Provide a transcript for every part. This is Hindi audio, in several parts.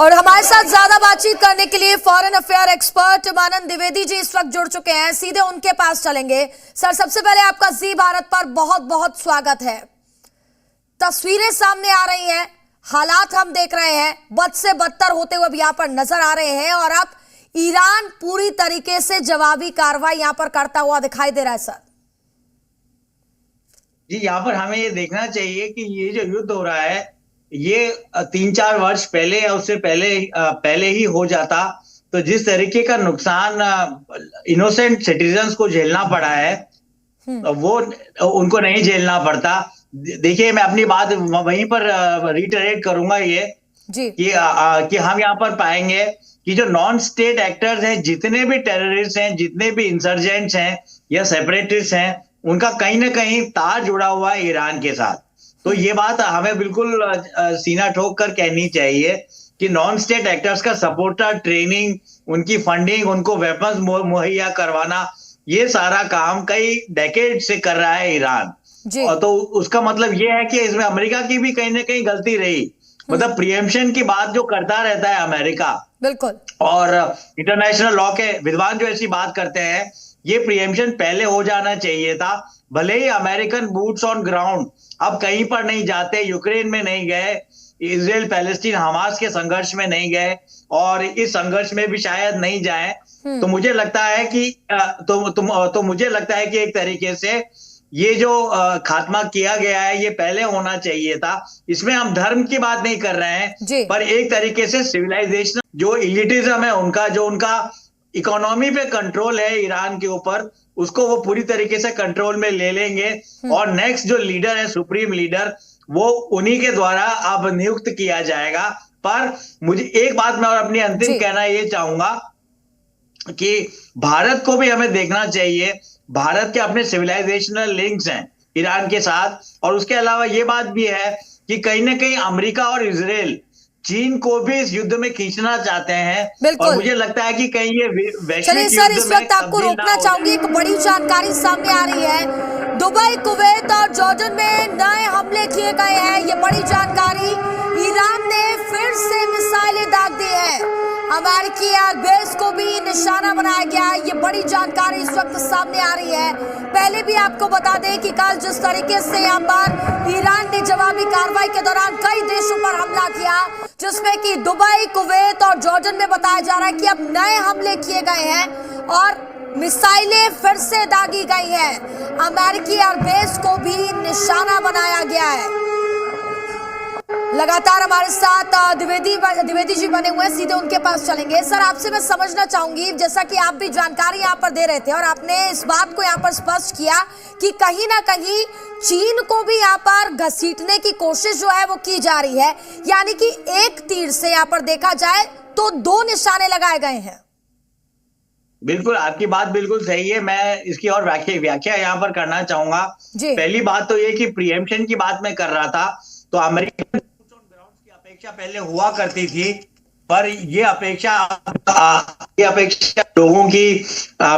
और हमारे साथ ज्यादा बातचीत करने के लिए फॉरेन अफेयर एक्सपर्ट मानन द्विवेदी जी इस वक्त जुड़ चुके हैं। सीधे उनके पास चलेंगे। सर, सबसे पहले आपका जी भारत पर बहुत बहुत स्वागत है। तस्वीरें सामने आ रही हैं, हालात हम देख रहे हैं, बद से बदतर होते हुए यहाँ पर नजर आ रहे हैं और अब ईरान पूरी तरीके से जवाबी कार्रवाई यहाँ पर करता हुआ दिखाई दे रहा है। सर जी, यहाँ पर हमें ये देखना चाहिए कि ये जो युद्ध हो रहा है ये 3-4 वर्ष पहले या उससे पहले ही हो जाता तो जिस तरीके का नुकसान इनोसेंट सिटीजन्स को झेलना पड़ा है वो उनको नहीं झेलना पड़ता। देखिए, मैं अपनी बात वहीं पर रिटरेट करूंगा ये जी। कि हम यहाँ पर पाएंगे कि जो नॉन स्टेट एक्टर्स हैं, जितने भी टेररिस्ट हैं, जितने भी इंसर्जेंट्स हैं या सेपरेटिस्ट हैं, उनका कहीं ना कहीं तार जुड़ा हुआ है ईरान के साथ। तो ये बात हमें बिल्कुल सीना ठोक कर कहनी चाहिए कि नॉन स्टेट एक्टर्स का सपोर्टर, ट्रेनिंग, उनकी फंडिंग, उनको वेपन्स मुहैया करवाना, ये सारा काम कई डेकेड से कर रहा है ईरान। और तो उसका मतलब ये है कि इसमें अमेरिका की भी कहीं ना कहीं गलती रही। मतलब प्रिएम्पशन की बात जो करता रहता है अमेरिका, बिल्कुल, और इंटरनेशनल लॉ के विद्वान जो ऐसी बात करते हैं, ये प्रिएम्पशन पहले हो जाना चाहिए था। भले ही अमेरिकन बूट्स ऑन ग्राउंड अब कहीं पर नहीं जाते, यूक्रेन में नहीं गए, इजराइल पैलेस्टीन हमास के संघर्ष में नहीं गए और इस संघर्ष में भी शायद नहीं जाए। तो मुझे लगता है कि मुझे लगता है कि एक तरीके से ये जो खात्मा किया गया है ये पहले होना चाहिए था। इसमें हम धर्म की बात नहीं कर रहे हैं, पर एक तरीके से सिविलाइजेशन जो इलिटिज्म है उनका, जो उनका इकोनॉमी पे कंट्रोल है ईरान के ऊपर, उसको वो पूरी तरीके से कंट्रोल में ले लेंगे और नेक्स्ट जो लीडर है, सुप्रीम लीडर, वो उन्हीं के द्वारा अब नियुक्त किया जाएगा। पर मुझे एक बात मैं और अपनी अंतिम कहना ये चाहूंगा कि भारत को भी हमें देखना चाहिए। भारत के अपने सिविलाइजेशनल लिंक्स हैं ईरान के साथ, और उसके अलावा ये बात भी है कि कहीं ना कहीं अमेरिका और इजराइल चीन को भी इस युद्ध में खींचना चाहते हैं और मुझे लगता है कि कहीं ये वैश्विक सर, इस वक्त आपको रोकना चाहूंगी। एक बड़ी जानकारी सामने आ रही है, दुबई, कुवैत और जॉर्डन में नए हमले किए गए हैं। ये बड़ी जानकारी, ईरान ने फिर से मिसाइलें दाग दी है, अमेरिकी एयरबेस को भी निशाना बनाया गया है। ये बड़ी जानकारी इस वक्त सामने आ रही है। पहले भी आपको बता दें कि कल जिस तरीके से यहाँ पर ईरान ने जवाबी कार्रवाई के दौरान कई देशों पर हमला किया, जिसमें कि दुबई, कुवैत और जॉर्डन में बताया जा रहा है कि अब नए हमले किए गए हैं और मिसाइलें फिर से दागी गई हैं। अमेरिकी एयरबेस को भी निशाना बनाया गया है। लगातार हमारे साथ द्विवेदी जी बने हुए हैं, सीधे उनके पास चलेंगे। सर, आपसे मैं समझना चाहूंगी, जैसा कि आप भी जानकारी यहाँ पर दे रहे थे और आपने इस बात को यहाँ पर स्पष्ट किया कि कहीं ना कहीं चीन को भी यहाँ पर घसीटने की कोशिश जो है वो की जा रही है, यानी कि एक तीर से यहाँ पर देखा जाए तो दो निशाने लगाए गए हैं। बिल्कुल, आपकी बात बिल्कुल सही है। मैं इसकी और व्याख्या यहाँ पर करना चाहूंगा। पहली बात तो ये कि प्रिएम्पशन की बात मैं कर रहा था, तो अमेरिकन की अपेक्षा पहले हुआ करती थी, पर ये अपेक्षा लोगों की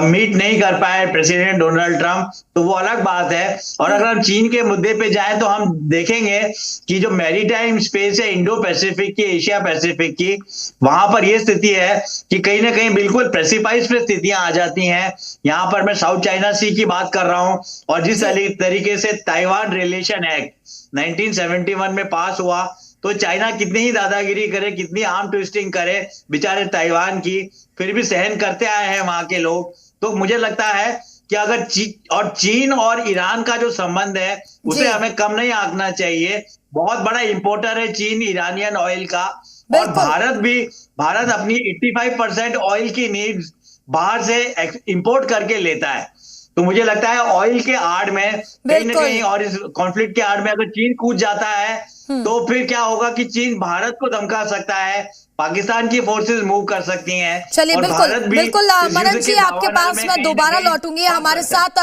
मीट नहीं कर पाए प्रेसिडेंट डोनाल्ड ट्रंप, तो वो अलग बात है। और अगर हम चीन के मुद्दे पे जाएं तो हम देखेंगे कि जो मैरीटाइम स्पेस है इंडो पैसिफिक की, एशिया पैसिफिक की, वहां पर ये स्थिति है कि कहीं ना कहीं बिल्कुल प्रेसिपाइस पे स्थितियां आ जाती हैं। यहाँ पर मैं साउथ चाइना सी की बात कर रहा हूं, और जिस तरीके से ताइवान रिलेशन एक्ट 1971 में पास हुआ, तो चाइना कितनी ही दादागिरी करे, कितनी आर्म ट्विस्टिंग करे बेचारे ताइवान की, फिर भी सहन करते आए हैं वहां के लोग। तो मुझे लगता है कि अगर चीन और ईरान का जो संबंध है उसे हमें कम नहीं आंकना चाहिए। बहुत बड़ा इंपोर्टर है चीन ईरानियन ऑयल का, और भारत अपनी 85% ऑयल की नीड्स बाहर से इंपोर्ट करके लेता है। तो मुझे लगता है ऑयल के आड़ में कहीं ना कहीं, और इस कॉन्फ्लिक्ट के आड़ में अगर चीन कूद जाता है तो फिर क्या होगा कि चीन भारत को धमका सकता है, पाकिस्तान की फोर्सेस मूव कर सकती हैं। चलिए, बिल्कुल मनन जी, आपके पास मैं दोबारा लौटूंगी। हमारे साथ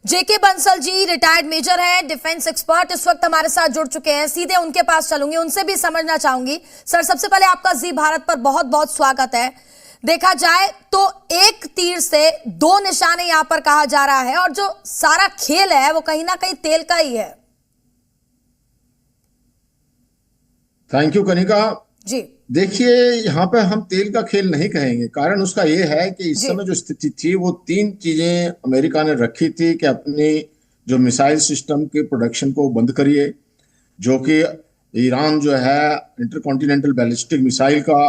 जेके बंसल जी, रिटायर्ड मेजर हैं, डिफेंस एक्सपर्ट, इस वक्त हमारे साथ जुड़ चुके हैं। सीधे उनके पास चलूंगी, उनसे भी समझना चाहूंगी। सर, सबसे पहले आपका जी भारत पर बहुत बहुत स्वागत है। देखा जाए तो एक तीर से दो निशाने यहां पर कहा जा रहा है, और जो सारा खेल है वो कहीं ना कहीं तेल का ही है। थैंक यू कनिका जी। देखिए, यहाँ पे हम तेल का खेल नहीं कहेंगे। कारण उसका ये है कि इस जी। समय जो स्थिति थी वो तीन चीजें अमेरिका ने रखी थी कि अपनी जो मिसाइल सिस्टम के प्रोडक्शन को बंद करिए, जो कि ईरान जो है इंटरकॉन्टिनेंटल बैलिस्टिक मिसाइल का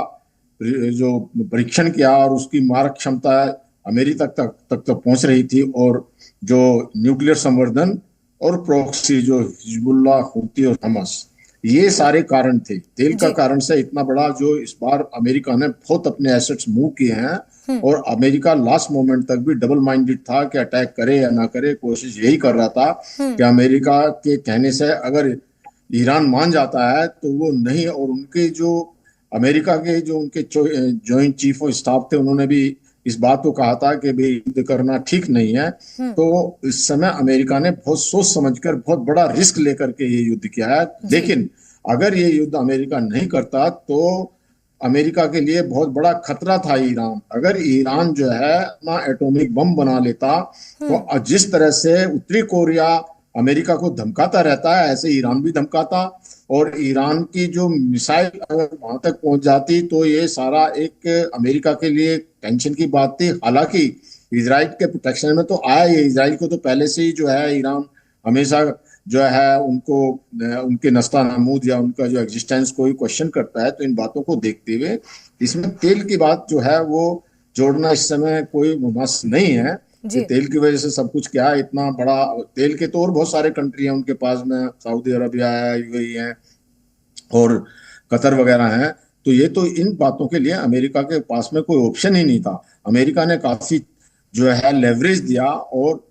जो परीक्षण किया और उसकी मारक क्षमता अमेरिका तक पहुंच रही थी, और जो न्यूक्लियर संवर्धन और प्रॉक्सी जो हिजबुल्लाह, हूती और हमास, ये सारे कारण थे। तेल का जी। कारण से इतना बड़ा जो इस बार अमेरिका ने बहुत अपने एसेट्स मूव किए हैं, हम्म। और अमेरिका लास्ट मोमेंट तक भी डबल माइंडेड था कि अटैक करे या ना करे। कोशिश यही कर रहा था कि अमेरिका के कहने से अगर ईरान मान जाता है तो वो नहीं, और उनके जो अमेरिका के जो उनके जॉइंट चीफ ऑफ स्टाफ थे उन्होंने भी इस बात को कहा था कि भाई युद्ध करना ठीक नहीं है। तो इस समय अमेरिका ने बहुत सोच समझकर बहुत बड़ा रिस्क लेकर के ये युद्ध किया है। लेकिन अगर ये युद्ध अमेरिका नहीं करता तो अमेरिका के लिए बहुत बड़ा खतरा था ईरान। अगर ईरान जो है अपना एटॉमिक बम बना लेता तो जिस तरह से उत्तरी कोरिया अमेरिका को धमकाता रहता है, ऐसे ईरान भी धमकाता, और ईरान की जो मिसाइल अगर वहां तक पहुंच जाती तो ये सारा एक अमेरिका के लिए टेंशन की बात थी। हालांकि इजराइल के प्रोटेक्शन में तो आया ये, इजराइल को तो पहले से ही जो है ईरान हमेशा जो है उनको उनके नस्ता नामूद या उनका जो एग्जिस्टेंस कोई क्वेश्चन करता है। तो इन बातों को देखते हुए इसमें तेल की बात जो है वो जोड़ना इस समय कोई मुमकिन नहीं है कि तेल की वजह से सब कुछ क्या है। इतना बड़ा तेल के तो और बहुत सारे कंट्री हैं उनके पास में, सऊदी अरबिया है, यूएई है और कतर वगैरह हैं। तो ये तो इन बातों के लिए अमेरिका के पास में कोई ऑप्शन ही नहीं था। अमेरिका ने काफी जो है लेवरेज दिया और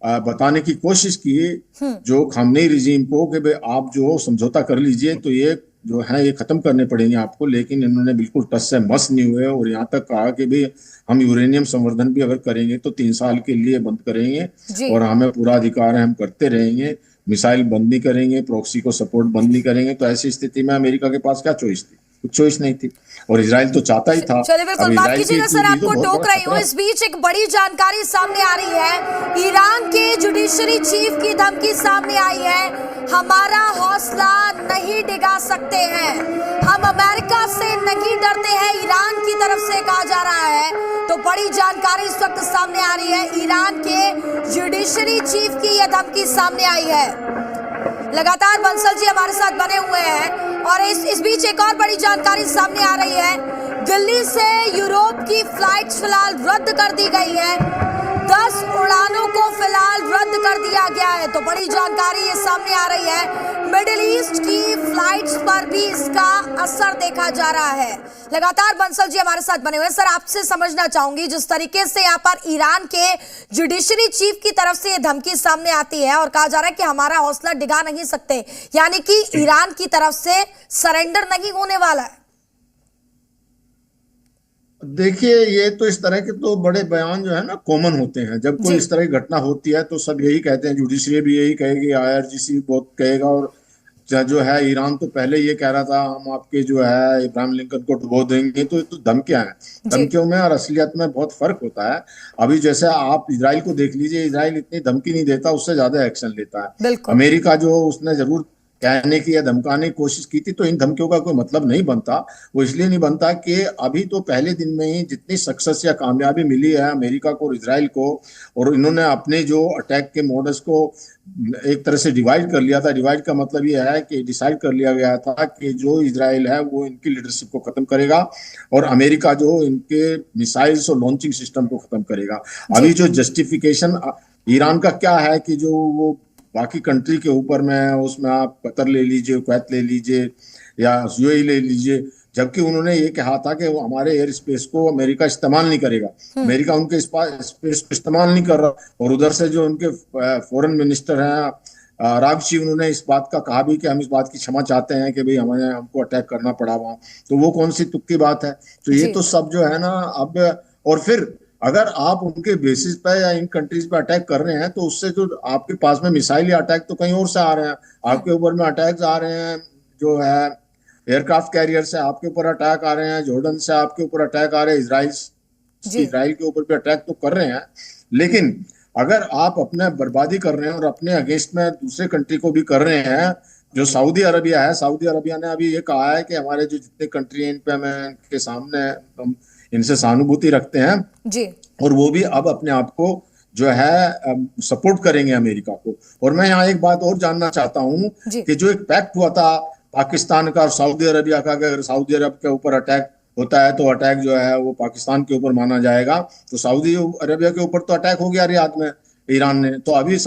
बताने की कोशिश की जो खामनेई रिजीम को कि भाई आप जो समझौता कर लीजिए तो ये जो है ये खत्म करने पड़ेंगे आपको। लेकिन इन्होंने बिल्कुल टस से मस नहीं हुए और यहाँ तक कहा कि भाई हम यूरेनियम संवर्धन भी अगर करेंगे तो 3 साल के लिए बंद करेंगे और हमें पूरा अधिकार है, हम करते रहेंगे। मिसाइल बंद नहीं करेंगे, प्रॉक्सी को सपोर्ट बंद नहीं करेंगे। तो ऐसी स्थिति में अमेरिका के पास क्या चॉइस थी? कुछ चॉइस नहीं थी, और इजराइल तो चाहता ही था। चलिए बिल्कुल माफ कीजिएगा सर, आपको टोक रही हूँ। इस बीच एक बड़ी जानकारी सामने आ रही है। ईरान के जुडिशरी चीफ की धमकी सामने आई है, हमारा हौसला नहीं डिगा सकते हैं, हम अमेरिका से नहीं डरते हैं, ईरान की तरफ से कहा जा रहा है। तो बड़ी जानकारी इस वक्त सामने आ रही है, ईरान के जुडिशरी चीफ की यह धमकी सामने आई है। लगातार बंसल जी हमारे साथ बने हुए हैं और इस बीच एक और बड़ी जानकारी सामने आ रही है। दिल्ली से यूरोप की फ्लाइट्स फिलहाल रद्द कर दी गई है, 10 उड़ानों को फिलहाल रद्द कर दिया गया है। तो बड़ी जानकारी ये सामने आ रही है, मिडिल ईस्ट की फ्लाइट्स पर भी इसका असर देखा जा रहा है। लगातार बंसल जी हमारे साथ बने हुए हैं। सर आपसे समझना चाहूंगी, जिस तरीके से यहाँ पर ईरान के जुडिशरी चीफ की तरफ से ये धमकी सामने आती है और कहा जा रहा है कि हमारा हौसला डिगा नहीं सकते, यानी कि ईरान की तरफ से सरेंडर नहीं होने वाला है। देखिए, ये तो इस तरह के तो बड़े बयान जो है ना कॉमन होते हैं। जब कोई इस तरह की घटना होती है तो सब यही कहते हैं, जुडिशरी भी यही कहेगी, आईआरजीसी बहुत कहेगा। और जो है ईरान तो पहले ये कह रहा था हम आपके जो है इब्राहिम लिंकन को डुबो देंगे। तो धमकियां हैं, धमकियों में और असलियत में बहुत फर्क होता है। अभी जैसे आप इजराइल को देख लीजिए, इजराइल इतनी धमकी नहीं देता, उससे ज्यादा एक्शन लेता है। अमेरिका जो उसने जरूर कहने की या धमकाने की कोशिश की थी, तो इन धमकियों का कोई मतलब नहीं बनता। वो इसलिए नहीं बनता कि अभी तो पहले दिन में ही जितनी सक्सेस या कामयाबी मिली है अमेरिका को और इजराइल को, और इन्होंने अपने जो अटैक के मॉडल्स को एक तरह से डिवाइड कर लिया था। डिवाइड का मतलब ये है कि डिसाइड कर लिया गया था कि जो इजराइल है वो इनकी लीडरशिप को खत्म करेगा और अमेरिका जो इनके मिसाइल्स और लॉन्चिंग सिस्टम को खत्म करेगा। अभी जो जस्टिफिकेशन ईरान का क्या है कि जो वो बाकी कंट्री के ऊपर में, उसमें आप कतर ले लीजिए, कुवैत ले लीजिए या यूएई ले लीजिए, जबकि उन्होंने ये कहा था कि वो हमारे एयर स्पेस को अमेरिका इस्तेमाल नहीं करेगा। अमेरिका उनके स्पेस को इस्तेमाल नहीं कर रहा। और उधर से जो उनके फॉरेन मिनिस्टर हैं रागची, उन्होंने इस बात का कहा भी कि हम इस बात की क्षमा चाहते हैं कि भाई हमको अटैक करना पड़ा वहां। तो वो कौन सी तुक्की बात है? तो ये तो सब जो है ना अब, और फिर अगर आप उनके बेसिस पे या इन कंट्रीज पे अटैक कर रहे हैं तो उससे जो आपके पास में मिसाइल या अटैक तो कहीं और से आ रहे हैं, आपके ऊपर में अटैक्स आ रहे हैं, जो है एयरक्राफ्ट कैरियर से आपके ऊपर अटैक आ रहे हैं, जॉर्डन से आपके ऊपर अटैक आ रहे हैं, इजराइल के ऊपर भी अटैक तो कर रहे हैं। लेकिन अगर आप अपने बर्बादी कर रहे हैं और अपने अगेंस्ट में दूसरे कंट्री को भी कर रहे हैं जो सऊदी अरबिया है, सऊदी अरबिया ने अभी ये कहा है कि हमारे जो जितने कंट्री हैं इन पे हमें इनके सामने हम इनसे सहानुभूति रखते हैं, जी और वो भी अब अपने आप को जो है सपोर्ट करेंगे अमेरिका को। और मैं यहाँ एक बात और जानना चाहता हूँ जी कि जो एक पैक्ट हुआ था पाकिस्तान का और सऊदी अरबिया का, अगर सऊदी अरब के ऊपर अटैक होता है तो अटैक जो है वो पाकिस्तान के ऊपर माना जाएगा। तो सऊदी अरबिया के ऊपर तो अटैक हो गया रियाद में ईरान ने, तो अभी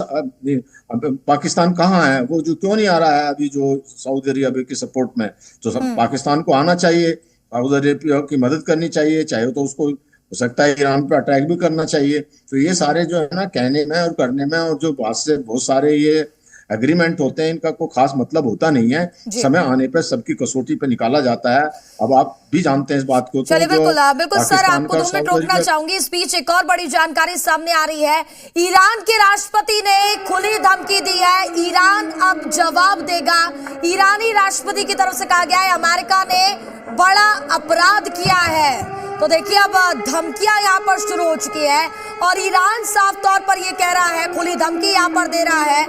पाकिस्तान कहाँ है? वो जो क्यों नहीं आ रहा है अभी जो सऊदी अरबिया की सपोर्ट में? तो पाकिस्तान को आना चाहिए, सऊदी अरबिया की मदद करनी चाहिए, चाहे तो उसको हो सकता है ईरान पे अटैक भी करना चाहिए। तो ये सारे जो है ना कहने में और करने में, और जो बात से बहुत सारे ये एग्रीमेंट होते हैं इनका कोई खास मतलब होता नहीं है, जी समय आने पर सबकी कसौटी पे निकाला जाता है। अब आप भी जानते हैं इस बात को। तो चलिए जो बिल्कुल बिल्कुल सर, पाकिस्तान आपको का 2 मिनट सऊदी रोकना अरबिया, चाहूंगी। इस बीच एक और बड़ी जानकारी सामने आ रही है। ईरान के राष्ट्रपति ने खुली धमकी दी है, ईरान अब जवाब देगा। ईरानी राष्ट्रपति की तरफ से कहा गया है अमेरिका ने बड़ा अपराध किया है। तो देखिए अब धमकियां यहां पर शुरू हो चुकी है और ईरान साफ तौर पर यह कह रहा है, खुली धमकी यहां पर दे रहा है,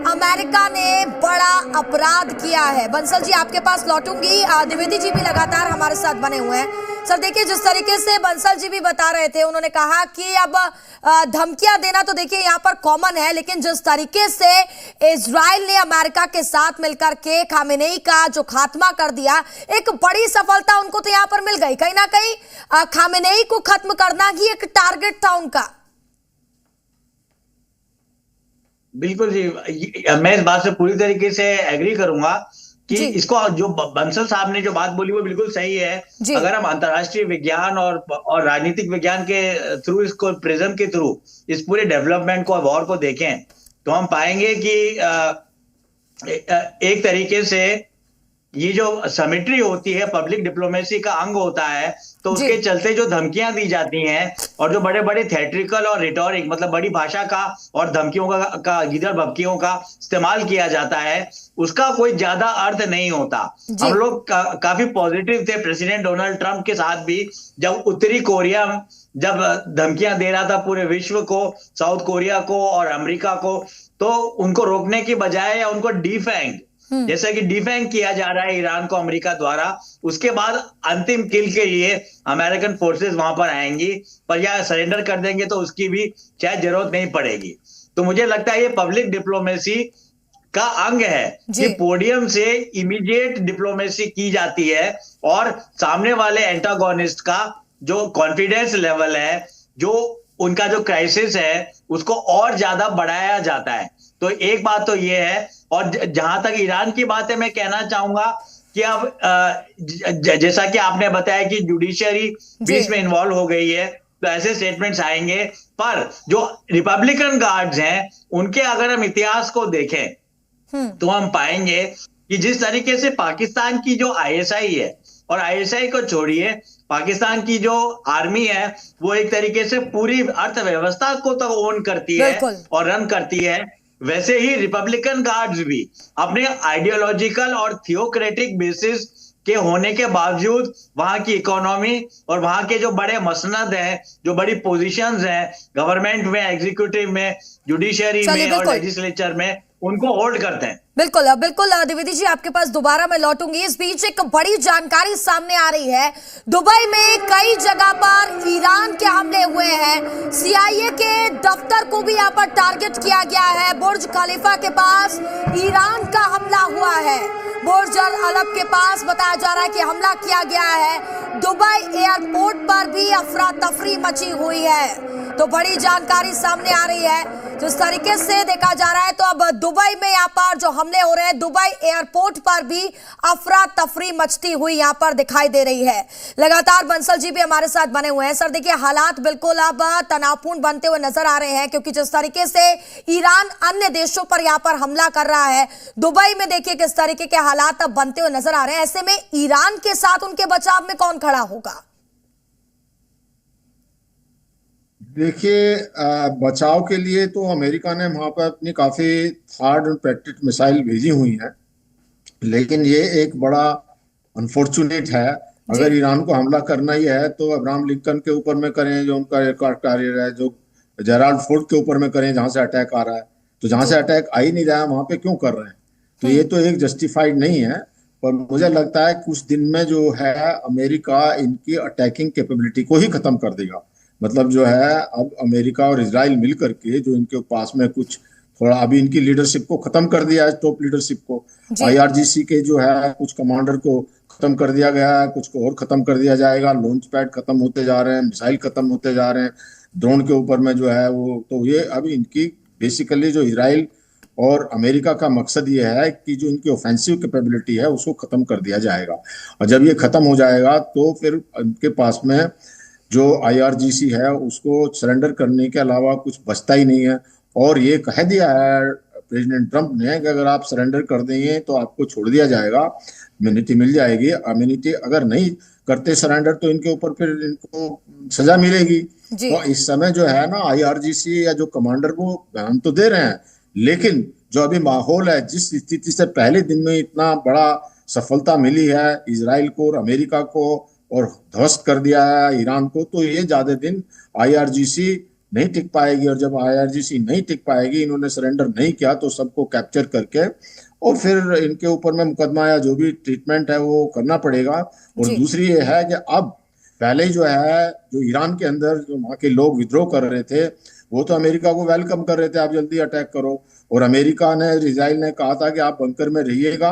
अमेरिका ने बड़ा अपराध किया है। बंसल जी आपके पास लौटूंगी, द्विवेदी जी भी लगातार हमारे साथ बने हुए हैं। सर देखिए जिस तरीके से बंसल जी भी बता रहे थे, उन्होंने कहा कि अब धमकियां देना तो देखिए यहाँ पर कॉमन है, लेकिन जिस तरीके से इजराइल ने अमेरिका के साथ मिलकर के खामेनेई का जो खात्मा कर दिया, एक बड़ी सफलता उनको तो यहाँ पर मिल गई। कहीं ना कहीं खामेनेई को खत्म करना ही एक टारगेट था उनका। बिल्कुल जी, मैं इस बात से पूरी तरीके से एग्री करूंगा कि इसको जो बंसल साहब ने जो बात बोली वो बिल्कुल सही है। अगर हम अंतर्राष्ट्रीय विज्ञान और राजनीतिक विज्ञान के थ्रू, इसको प्रिज्म के थ्रू इस पूरे डेवलपमेंट को, वॉर को देखें, तो हम पाएंगे कि एक तरीके से ये जो समिट्री होती है पब्लिक डिप्लोमेसी का अंग होता है, तो उसके चलते जो धमकियां दी जाती हैं और जो बड़े बड़े थिएट्रिकल और रिटोरिक, मतलब बड़ी भाषा का और धमकियों का गिदड़ भभकियों का इस्तेमाल किया जाता है, उसका कोई ज्यादा अर्थ नहीं होता। हम लोग काफी पॉजिटिव थे प्रेसिडेंट डोनाल्ड ट्रंप के साथ भी, जब उत्तरी कोरिया जब धमकियां दे रहा था पूरे विश्व को, साउथ कोरिया को और अमेरिका को, तो उनको रोकने की बजाय या उनको डिफैंग, जैसा कि डिफैंग किया जा रहा है ईरान को अमेरिका द्वारा, उसके बाद अंतिम किल के लिए अमेरिकन फोर्सेस वहां पर आएंगी, पर या सरेंडर कर देंगे तो उसकी भी शायद जरूरत नहीं पड़ेगी। तो मुझे लगता है ये पब्लिक डिप्लोमेसी का अंग है कि पोडियम से इमीडिएट डिप्लोमेसी की जाती है और सामने वाले एंटागोनिस्ट का जो कॉन्फिडेंस लेवल है, जो उनका जो क्राइसिस है, उसको और ज्यादा बढ़ाया जाता है। तो एक बात तो ये है। और जहां तक ईरान की बात है, मैं कहना चाहूंगा कि अब जैसा कि आपने बताया कि जुडिशियरी बीच में इन्वॉल्व हो गई है, तो ऐसे स्टेटमेंट्स आएंगे। पर जो रिपब्लिकन गार्ड्स हैं, उनके अगर हम इतिहास को देखें तो हम पाएंगे कि जिस तरीके से पाकिस्तान की जो आईएसआई है, और आईएसआई को छोड़िए, पाकिस्तान की जो आर्मी है वो एक तरीके से पूरी अर्थव्यवस्था को तो ओन करती है और रन करती है, वैसे ही रिपब्लिकन गार्ड्स भी अपने आइडियोलॉजिकल और थियोक्रेटिक बेसिस के होने के बावजूद वहां की इकोनॉमी और वहां के जो बड़े मसनद हैं, जो बड़ी पोजीशंस हैं गवर्नमेंट में, एग्जीक्यूटिव में, जुडिशरी में और लेजिस्लेचर में, उनको होल्ड करते हैं। बिल्कुल बिल्कुल द्विवेदी जी आपके पास दोबारा मैं लौटूंगी। इस बीच एक बड़ी जानकारी सामने आ रही है, दुबई में कई जगह पर ईरान के हमले हुए हैं। सीआईए के दफ्तर को भी यहाँ पर टारगेट किया गया है। बुर्ज खलीफा के पास ईरान का हमला हुआ है। बुर्ज अल अरब के पास बताया जा रहा है कि हमला किया गया है। दुबई एयरपोर्ट पर भी अफरा तफरी मची हुई है। तो बड़ी जानकारी सामने आ रही है। जिस तरीके से देखा जा रहा है, तो अब दुबई में यहाँ पर जो हमले हो रहे हैं, दुबई एयरपोर्ट पर भी अफरा तफरी मचती हुई यहाँ पर दिखाई दे रही है। लगातार बंसल जी भी हमारे साथ बने हुए हैं। सर देखिए हालात बिल्कुल अब तनावपूर्ण बनते हुए नजर आ रहे हैं, क्योंकि जिस तरीके से ईरान अन्य देशों पर यहाँ पर हमला कर रहा है, दुबई में देखिए किस तरीके के हालात अब बनते हुए नजर आ रहे हैं। ऐसे में ईरान के साथ उनके बचाव में कौन खड़ा होगा? देखिए, बचाव के लिए तो अमेरिका ने वहां पर अपनी काफी हार्ड एंड पैट्रियट मिसाइल भेजी हुई हैं, लेकिन ये एक बड़ा अनफॉर्चुनेट है। अगर ईरान को हमला करना ही है तो अब्राहम लिंकन के ऊपर में करें, जो उनका एयरक्राफ्ट कैरियर है, जो जेराल्ड फोर्ड के ऊपर में करें जहां से अटैक आ रहा है। तो जहां से अटैक आ ही नहीं रहा है वहां पे क्यों कर रहे हैं? तो ये तो एक जस्टिफाइड नहीं है। पर मुझे लगता है कुछ दिन में जो है अमेरिका इनकी अटैकिंग कैपेबिलिटी को ही खत्म कर देगा। मतलब जो है अब अमेरिका और इजराइल मिल करके जो इनके पास में कुछ थोड़ा अभी इनकी लीडरशिप को खत्म कर दिया है, टॉप लीडरशिप को। जी। आईआरजीसी के जो है कुछ कमांडर को खत्म कर दिया गया है, कुछ को और खत्म कर दिया जाएगा। लॉन्च पैड खत्म होते जा रहे हैं, मिसाइल खत्म होते जा रहे हैं, ड्रोन के ऊपर में जो है वो। तो ये अभी इनकी बेसिकली जो इजराइल और अमेरिका का मकसद ये है कि जो इनकी ऑफेंसिव कैपेबिलिटी है उसको खत्म कर दिया जाएगा। और जब ये खत्म हो जाएगा तो फिर इनके पास में जो आईआरजीसी है उसको सरेंडर करने के अलावा कुछ बचता ही नहीं है। और ये कह दिया है प्रेसिडेंट ट्रंप ने कि अगर आप सरेंडर कर देंगे तो आपको छोड़ दिया जाएगा, इम्यूनिटी मिल जाएगी। इम्यूनिटी अगर नहीं करते सरेंडर तो इनके ऊपर फिर इनको सजा मिलेगी। जी। तो इस समय जो है ना आईआरजीसी या जो कमांडर वो बयान तो दे रहे हैं, लेकिन जो अभी माहौल है, जिस स्थिति से पहले दिन में इतना बड़ा सफलता मिली है इजराइल को और अमेरिका को और ध्वस्त कर दिया है ईरान को, तो ये ज्यादा दिन आईआरजीसी नहीं टिक पाएगी। और जब आईआरजीसी नहीं टिक पाएगी, इन्होंने सरेंडर नहीं किया, तो सबको कैप्चर करके और फिर इनके ऊपर में मुकदमा या जो भी ट्रीटमेंट है वो करना पड़ेगा। और जी। दूसरी ये है कि अब पहले जो है जो ईरान के अंदर जो वहाँ के लोग विद्रोह कर रहे थे वो तो अमेरिका को वेलकम कर रहे थे, आप जल्दी अटैक करो। और अमेरिका ने, इजराइल ने कहा था कि आप बंकर में रहिएगा,